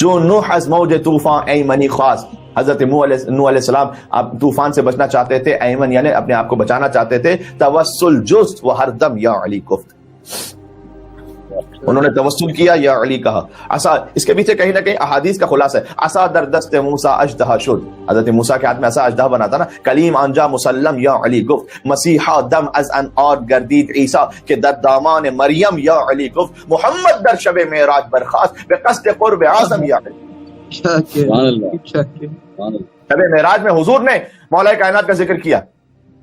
چون نوح از موج طوفان ایمنی خواست، حضرت نوح علیہ السلام آپ طوفان سے بچنا چاہتے تھے، ایمن یعنی اپنے آپ کو بچانا چاہتے تھے، توسل جست و ہر دم یا علی گفت، انہوں نے توسل کیا یا علی کہا. عصا، اس کے پیچھے کہیں نہ کہیں احادیث کا خلاصہ ہے. عصا در دست موسیٰ اژدہا شد، حضرت موسیٰ کے ہاتھ میں عصا اژدہا بنا تھا نا. کلیم آنجا مسلم یا علی گفت، مسیحا دم از ان آر گردید عیسیٰ کہ در دامان مریم یا علی گفت، محمد در شب معراج برخاست به قصد قرب اعظم یا علی. شب معراج میں حضور نے مولا کائنات کا ذکر کیا.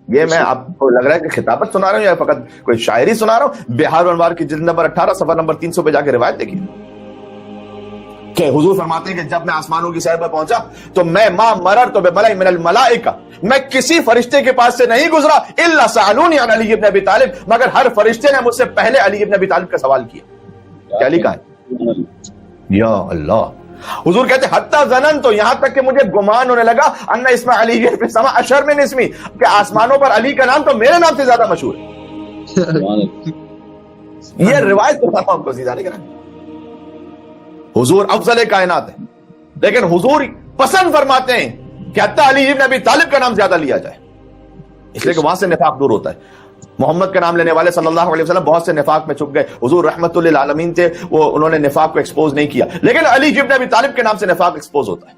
یہ میں آپ کو لگ رہا ہے کہ خطابت سنا رہا ہوں یا فقط کوئی شاعری سنا رہا ہوں؟ بہار انوار کی جلد نمبر 18 صفحہ نمبر 300 پہ جا کے روایت دیکھیے کہ حضور فرماتے ہیں کہ جب میں آسمانوں کی سیر پر پہنچا تو میں ما مررت بملأ من الملائکہ، میں کسی فرشتے کے پاس سے نہیں گزرا الا سألونی عن علی ابن ابی طالب، مگر ہر فرشتے نے مجھ سے پہلے علی ابن ابی طالب کا سوال کیا. کیا لکھا ہے؟ یا اللہ. حضور کہتے ہیں حتی ظننت، تو یہاں تک کہ مجھے گمان ہونے لگا ان اسم علی فی السماء اشر من اسمی، کہ آسمانوں پر علی کا نام تو میرے نام سے زیادہ مشہور ہے. یہ روایت تو آپ کو سیدھا نہیں کرا. حضور افضل کائنات ہے، لیکن حضور پسند فرماتے ہیں کہ حتی علی ابن ابی طالب کا نام زیادہ لیا جائے، اس لیے کہ وہاں سے نفاق دور ہوتا ہے. محمد کا نام لینے والے صلی اللہ علیہ وسلم بہت سے نفاق میں چھپ گئے. حضور رحمت للعالمین تھے، وہ انہوں نے نفاق کو ایکسپوز نہیں کیا، لیکن علی ابن ابی طالب کے نام سے نفاق ایکسپوز ہوتا ہے.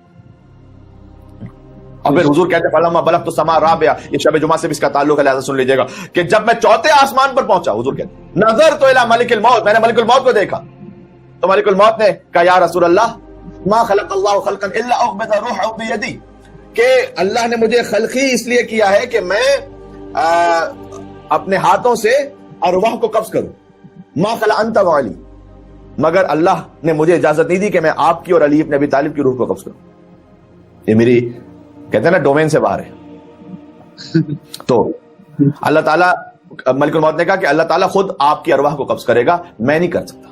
اور پھر حضور کہتے ہیں فلما بلغت السماء الرابعہ، یہ شب جمعہ سے بھی اس کا تعلق ہے، لہذا سن لیجیے گا کہ جب میں چوتھے آسمان پر پہنچا، حضور کہتے ہیں نظرت الی ملک الموت، میں نے ملک الموت کو دیکھا تو ملک الموت نے کہا یا رسول اللہ ما خلق اللہ خلقا الا اقبض روحه بیدی، کہ اللہ نے مجھے خلقی اس لیے کیا ہے کہ میں اپنے ہاتھوں سے ارواح کو قبض کروں. ما خلق انت وعلی، مگر اللہ نے مجھے اجازت نہیں دی کہ میں آپ کی اور علی ابن ابی طالب کی روح کو قبض کروں. یہ میری کہتے ہیں نا ڈومین سے باہر ہے. تو اللہ تعالیٰ، ملک الموت نے کہا کہ اللہ تعالیٰ خود آپ کی ارواح کو قبض کرے گا، میں نہیں کر سکتا.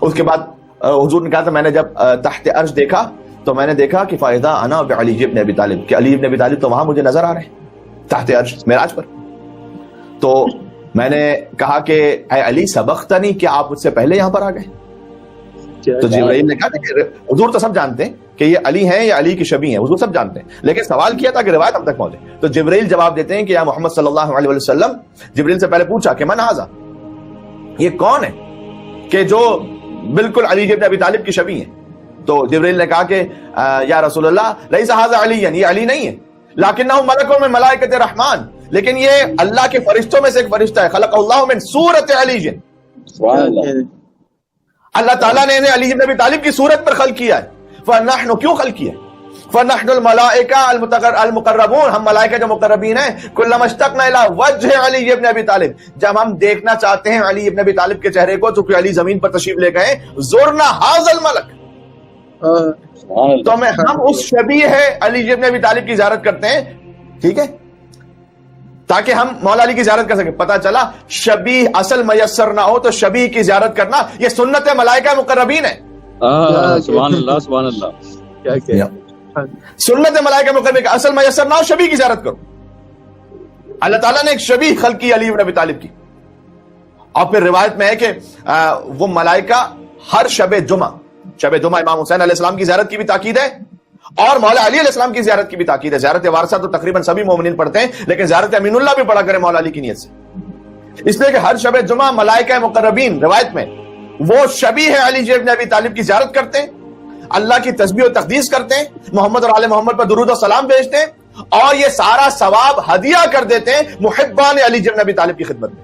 اس کے بعد حضور نے کہا تھا میں نے جب تحت عرش دیکھا تو میں نے دیکھا کہ فائدہ انا بعلی ابن ابی طالب، کہ علی ابن ابی طالب تو وہاں مجھے نظر آ رہے ہیں تحت عرش معراج پر. تو میں نے کہا کہ اے علی سبقتنی، کہ آپ مجھ سے پہلے یہاں پر آ گئے. تو جبرائیل نے کہا کہ حضور تو سب جانتے ہیں کہ یہ علی ہیں یا علی کی شبیہ ہیں، حضور سب جانتے ہیں، لیکن سوال کیا تھا کہ روایت ہم تک پہنچے. تو جبرائیل جواب دیتے ہیں کہ یا محمد صلی اللہ علیہ وسلم، جبرائیل سے پہلے پوچھا کہ من ھذا، یہ کون ہے کہ جو بالکل علی ابن ابی طالب کی شبیہ ہیں. تو جبرائیل نے کہا کہ یا رسول اللہ لیس ھذا علی، یہ علی نہیں ہے، لکنہ ملک من ملائکۃ الرحمن، لیکن یہ اللہ کے فرشتوں میں سے ایک فرشتہ ہے. خلق اللہ من صورت علی، اللہ تعالیٰ نے انہیں علی ابن ابی طالب کی صورت پر خلق کیا ہے. فنحن، کیوں خلق کیا ہے؟ فنحن الملائکہ المقربون، ہم ملائکہ جو مقربین ہیں. کلما اشتقنا الی وجہ علی ابن ابی طالب، جب ہم دیکھنا چاہتے ہیں علی ابن ابی طالب کے چہرے کو، چونکہ علی زمین پر تشریف لے گئے، زورنا ھذا الملک، تو ہم اس شبیہ ہے علی ابن ابی طالب کی زیارت کرتے ہیں، ٹھیک ہے، تاکہ ہم مولا علی کی زیارت کر سکیں. پتہ چلا شبیہ اصل میسر نہ ہو تو شبیہ کی زیارت کرنا یہ سنت ملائکہ مقربین ہے. سبحان اللہ سبحان اللہ، کیا سنت ملائکہ مقربین کا اصل میسر نہ ہو شبیہ کی زیارت کرو. اللہ تعالیٰ نے ایک شبیہ خلق کی علی ابن ابی طالب کی. اور پھر روایت میں ہے کہ وہ ملائکہ ہر شب جمعہ امام حسین علیہ السلام کی زیارت کی بھی تاکید ہے اور مولا علی علیہ السلام کی زیارت کی بھی تاکید ہے. زیارت وارثہ تو تقریباً سبھی مومنین پڑھتے ہیں، لیکن زیارت امین اللہ بھی پڑھا کرے مولا علی کی نیت سے، اس لیے کہ ہر شب جمعہ ملائکہ مقربین روایت میں وہ شبیہ ہے علی ابن ابی طالب کی زیارت کرتے ہیں، اللہ کی تسبیح و تقدیس کرتے ہیں، محمد اور آل محمد پر درود و سلام بھیجتے ہیں، اور یہ سارا ثواب ہدیہ کر دیتے ہیں محبان علی ابن ابی طالب کی خدمت میں.